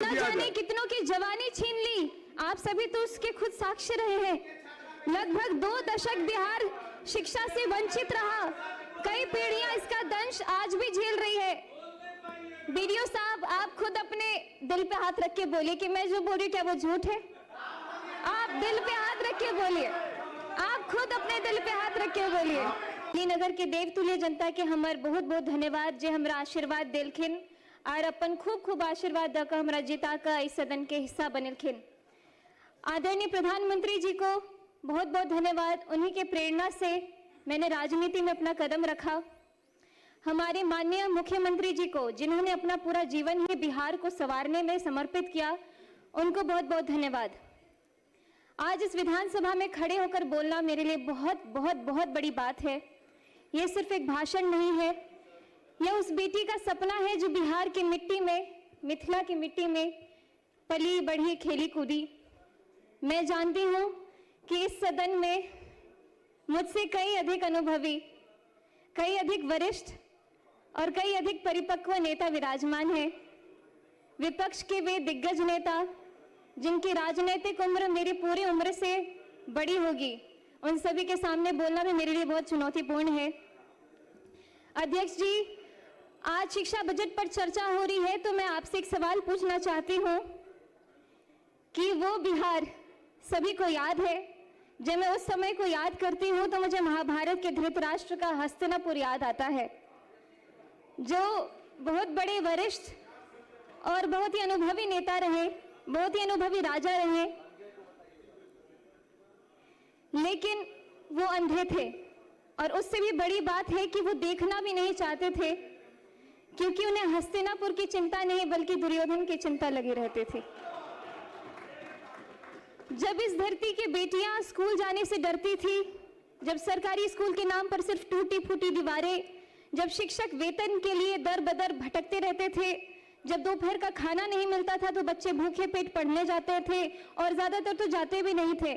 न जाने कितनों की जवानी छीन ली, आप सभी तो उसके खुद साक्षी रहे हैं। लगभग 2 दशक बिहार शिक्षा से वंचित रहा, कई पीढ़ियां इसका दंश आज भी झेल रही है। बीडीओ साहब, आप खुद अपने दिल पे हाथ रख के बोलिए कि मैं जो बोल रही हूँ क्या वो झूठ है? आप दिल पे हाथ रख के बोलिए, आप खुद अपने दिल पे हाथ रख के बोलिए। नगर के देवतुल्य जनता के हमार बहुत बहुत धन्यवाद जे हमरा आशीर्वाद दिलखिन और अपन खूब खूब आशीर्वाद दक हमरा जीता का इस सदन के हिस्सा बनलखिन। आदरणीय प्रधानमंत्री जी को बहुत बहुत धन्यवाद, उन्हीं के प्रेरणा से मैंने राजनीति में अपना कदम रखा। हमारे माननीय मुख्यमंत्री जी को, जिन्होंने अपना पूरा जीवन ही बिहार को संवारने में समर्पित किया, उनको बहुत बहुत धन्यवाद। आज इस विधानसभा में खड़े होकर बोलना मेरे लिए बहुत बहुत बहुत बड़ी बात है। ये सिर्फ एक भाषण नहीं है, यह उस बेटी का सपना है जो बिहार की मिट्टी में, मिथिला की मिट्टी में पली बढ़ी खेली कूदी। मैं जानती हूँ कि इस सदन में मुझसे कई अधिक अनुभवी, कई अधिक वरिष्ठ और कई अधिक परिपक्व नेता विराजमान हैं। विपक्ष के वे दिग्गज नेता जिनकी राजनीतिक उम्र मेरी पूरी उम्र से बड़ी होगी, उन सभी के सामने बोलना भी मेरे लिए बहुत चुनौतीपूर्ण है। अध्यक्ष जी, आज शिक्षा बजट पर चर्चा हो रही है तो मैं आपसे एक सवाल पूछना चाहती हूँ कि वो बिहार सभी को याद है। जब मैं उस समय को याद करती हूँ तो मुझे महाभारत के धृतराष्ट्र का हस्तिनापुर याद आता है, जो बहुत बड़े वरिष्ठ और बहुत ही अनुभवी नेता रहे, बहुत ही अनुभवी राजा रहे, लेकिन वो अंधे थे। और उससे भी बड़ी बात है कि वो देखना भी नहीं चाहते थे, क्योंकि उन्हें हस्तिनापुर की चिंता नहीं बल्कि दुर्योधन की चिंता लगी रहती थी। जब इस धरती की बेटियां स्कूल जाने से डरती थी, जब सरकारी स्कूल के नाम पर सिर्फ टूटी फूटी दीवारें, जब शिक्षक वेतन के लिए दर बदर भटकते रहते थे, जब दोपहर का खाना नहीं मिलता था तो बच्चे भूखे पेट पढ़ने जाते थे और ज्यादातर तो जाते भी नहीं थे।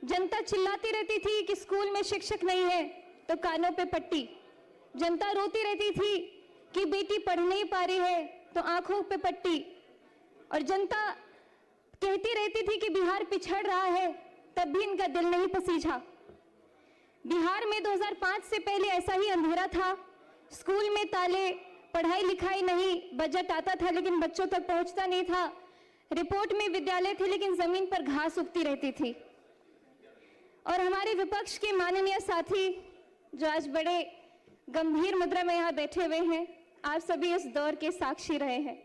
जनता चिल्लाती रहती थी कि स्कूल में शिक्षक नहीं है तो कानों पे पट्टी। जनता रोती रहती थी कि बेटी पढ़ नहीं पा रही है तो आंखों पे पट्टी। और जनता कहती रहती थी कि बिहार पिछड़ रहा है, तब भी इनका दिल नहीं पसीझा। बिहार में 2005 से पहले ऐसा ही अंधेरा था, स्कूल में ताले, पढ़ाई लिखाई नहीं, बजट आता था लेकिन बच्चों तक पहुंचता नहीं था, रिपोर्ट में विद्यालय थे लेकिन जमीन पर घास उगती रहती थी। और हमारे विपक्ष के माननीय साथी जो आज बड़े गंभीर मुद्रा में यहाँ बैठे हुए हैं, आप सभी इस दौर के साक्षी रहे हैं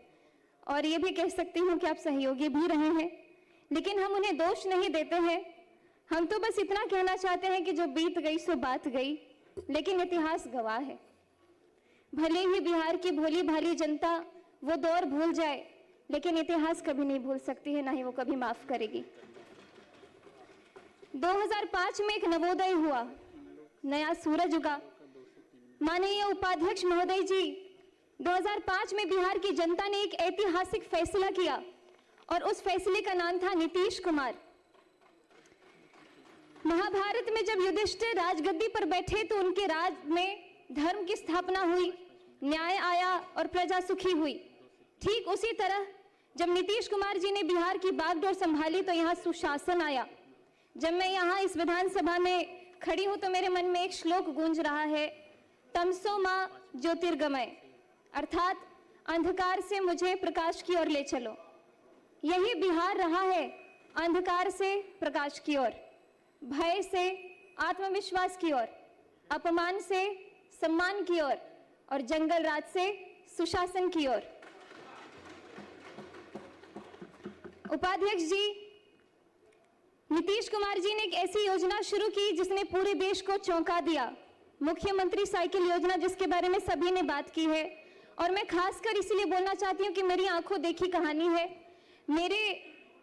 और ये भी कह सकती हूँ कि आप सहयोगी भी रहे हैं, लेकिन हम उन्हें दोष नहीं देते हैं। हम तो बस इतना कहना चाहते हैं कि जो बीत गई सो बात गई, लेकिन इतिहास गवाह है। भले ही बिहार की भोली भाली जनता वो दौर भूल जाए, लेकिन इतिहास कभी नहीं भूल सकती है, ना ही वो कभी माफ करेगी। 2005 में एक नवोदय हुआ, नया सूरज उगा। माननीय उपाध्यक्ष महोदय जी, 2005 में बिहार की जनता ने एक ऐतिहासिक फैसला किया और उस फैसले का नाम था नीतीश कुमार। महाभारत में जब युधिष्ठिर राजगद्दी पर बैठे तो उनके राज में धर्म की स्थापना हुई, न्याय आया और प्रजा सुखी हुई। ठीक उसी तरह जब नीतीश कुमार जी ने बिहार की बागडोर संभाली तो यहाँ सुशासन आया। जब मैं यहाँ इस विधानसभा में खड़ी हूँ तो मेरे मन में एक श्लोक गूंज रहा है, तमसो मां ज्योतिर्गमय, अर्थात अंधकार से मुझे प्रकाश की ओर ले चलो। यही बिहार रहा है, अंधकार से प्रकाश की ओर, भय से आत्मविश्वास की ओर, अपमान से सम्मान की ओर और जंगल राज से सुशासन की ओर। उपाध्यक्ष जी, नीतीश कुमार जी ने एक ऐसी योजना शुरू की जिसने पूरे देश को चौंका दिया, मुख्यमंत्री साइकिल योजना, जिसके बारे में सभी ने बात की है। और मैं खासकर इसलिए बोलना चाहती हूँ कि मेरी आंखों देखी कहानी है। मेरे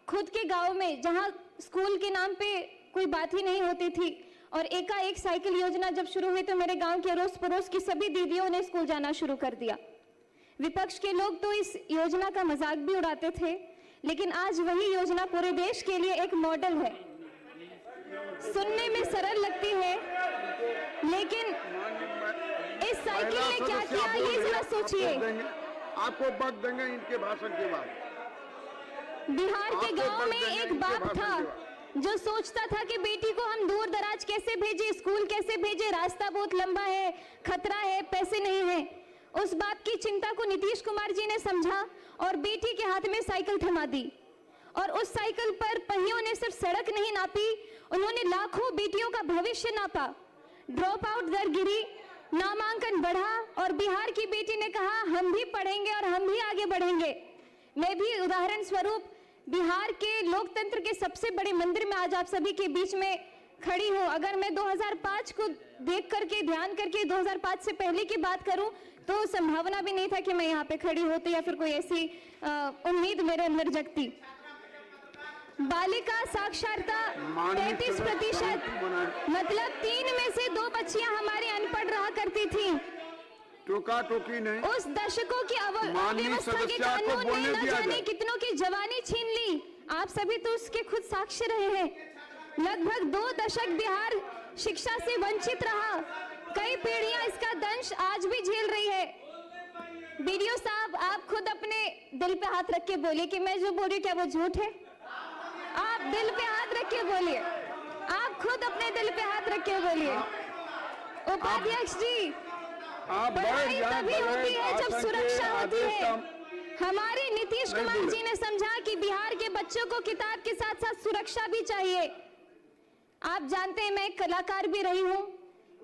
खुद के गांव में जहाँ स्कूल के नाम पे कोई बात ही नहीं होती थी और एकाएक साइकिल योजना जब शुरू हुई तो मेरे गांव के अड़ोस पड़ोस की सभी दीदियों ने स्कूल जाना शुरू कर दिया। विपक्ष के लोग तो इस योजना का मजाक भी उड़ाते थे, लेकिन आज वही योजना पूरे देश के लिए एक मॉडल है। सुनने में सरल लगती है, लेकिन इस साइकिल ने क्या किया ये जरा सोचिए। आपको वक्त देंगे इनके भाषण के बाद। बिहार के गांव में एक बाप था जो सोचता था कि बेटी को हम दूर दराज कैसे भेजे, स्कूल कैसे भेजे, रास्ता बहुत लंबा है, खतरा है, पैसे नहीं है। उस बाप की चिंता को नीतीश कुमार जी ने समझा और बेटी के हाथ में साइकिल थमा दी। और उस साइकिल पर पहियों ने सिर्फ सड़क नहीं नापी, उन्होंने लाखों बेटियों का भविष्य नापा। ड्रॉप आउट दर गिरी, नामांकन बढ़ा और बिहार की बेटी ने कहा हम भी पढ़ेंगे और हम भी आगे बढ़ेंगे। मैं भी उदाहरण स्वरूप बिहार के लोकतंत्र के सबसे बड़े मंदिर में आज आप सभी के बीच में खड़ी हूं। अगर मैं 2005 को देख करके, ध्यान करके 2005 से पहले की बात करूं तो संभावना भी नहीं था कि मैं यहाँ पे खड़ी होती या फिर कोई ऐसी उम्मीद मेरे अंदर जगती। बालिका साक्षरता 33%, मतलब 3 में से 2 बच्चियां हमारी अनपढ़ रहा करती थी। टोका टोकी नहीं। उस दशकों की अव्यवस्था के कानून ने न जाने कितनों की जवानी छीन ली। आप सभी तो उसके खुद साक्षी रहे हैं। लगभग 2 दशक बिहार शिक्षा से वंचित रहा। कई पीढ़ियां इसका दंश आज भी झेल रही है। बीडीओ साहब, आप खुद अपने दिल पे हाथ रख के बोलिए कि मैं जो बोल रही हूँ क्या वो झूठ है? आप दिल पे हाथ रख के बोलिए, आप खुद अपने दिल पे हाथ रख के बोलिए। उपाध्यक्ष जी, पढ़ाई तभी होती है जब सुरक्षा होती है। हमारे नीतीश कुमार जी ने समझा कि बिहार के बच्चों को किताब के साथ साथ सुरक्षा भी चाहिए। आप जानते हैं मैं एक कलाकार भी रही हूँ।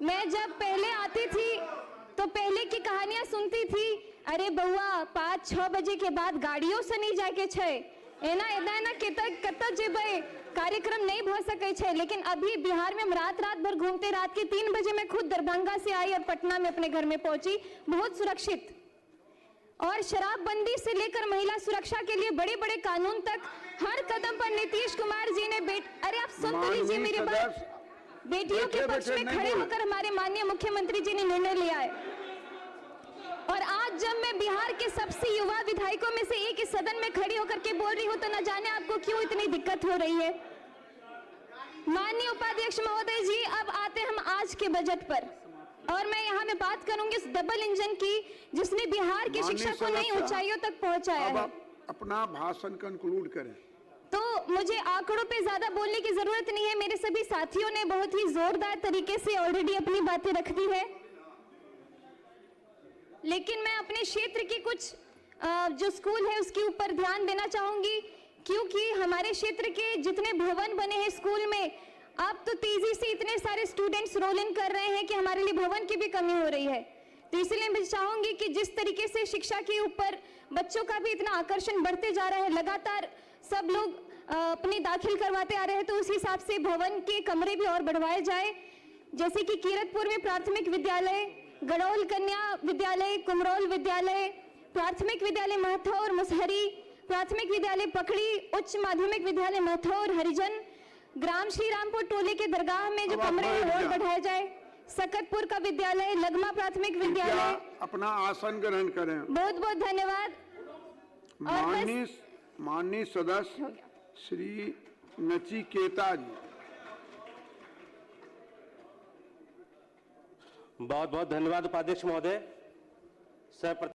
मैं जब पहले आती थी तो पहले की कहानियां सुनती थी, अरे बउआ 5-6 बजे के बाद गाड़ियों से नहीं जाके छे एना एना कत जेबे, कार्यक्रम नहीं भ सके छे। लेकिन अभी बिहार में हम रात भर घूमते, रात के 3 बजे मैं खुद दरभंगा से आई और पटना में अपने घर में पहुंची, बहुत सुरक्षित। और शराबबंदी से लेकर महिला सुरक्षा के लिए बड़े बड़े कानून तक हर कदम पर नीतीश कुमार जी ने अरे आप सुन तो लीजिए मेरी बात। बेटियों के पक्ष में खड़े होकर हमारे माननीय मुख्यमंत्री जी ने निर्णय लिया है। और आज जब मैं बिहार के सबसे युवा विधायकों में से एक इस सदन में खड़ी होकर के बोल रही हूं तो न जाने आपको क्यों इतनी दिक्कत हो रही है। माननीय उपाध्यक्ष महोदय जी, अब आते हम आज के बजट पर और मैं यहाँ में बात करूंगी इस डबल इंजन की जिसने बिहार की शिक्षा को नई ऊंचाइयों तक पहुंचाया है। अपना भाषण कंक्लूड करें। तो मुझे आंकड़ों पे ज्यादा बोलने की जरूरत नहीं है, मेरे सभी साथियों ने बहुत ही जोरदार तरीके से ऑलरेडी अपनी बातें रख दी है। लेकिन मैं अपने क्षेत्र के कुछ जो स्कूल है उसके ऊपर ध्यान देना चाहूंगी, क्योंकि हमारे क्षेत्र के जितने भवन बने हैं स्कूल में, अब तो तेजी से इतने सारे स्टूडेंट्स रोल इन कर रहे हैं कि हमारे लिए भवन की भी कमी हो रही है। तो इसलिए मैं चाहूंगी कि जिस तरीके से शिक्षा के ऊपर बच्चों का भी इतना आकर्षण बढ़ते जा रहा है, लगातार सब लोग अपनी दाखिल करवाते आ रहे हैं, तो उस हिसाब से भवन के कमरे भी और बढ़वाए जाए। जैसे कि कीरतपुर में प्राथमिक विद्यालय, गड़ौल कन्या विद्यालय, कुमरौल विद्यालय, प्राथमिक विद्यालय महथौर मुसहरी, प्राथमिक विद्यालय पकड़ी, उच्च माध्यमिक विद्यालय महथौर हरिजन, ग्राम श्री रामपुर टोले के दरगाह में जो कमरे हैं और बढ़ाया जाए, सकतपुर का विद्यालय, लगमा प्राथमिक विद्यालय। अपना आसन ग्रहण करें। बहुत बहुत धन्यवाद। माननीय सदस्य श्री नचिकेता जी, बहुत बहुत धन्यवाद उपाध्यक्ष महोदय। सर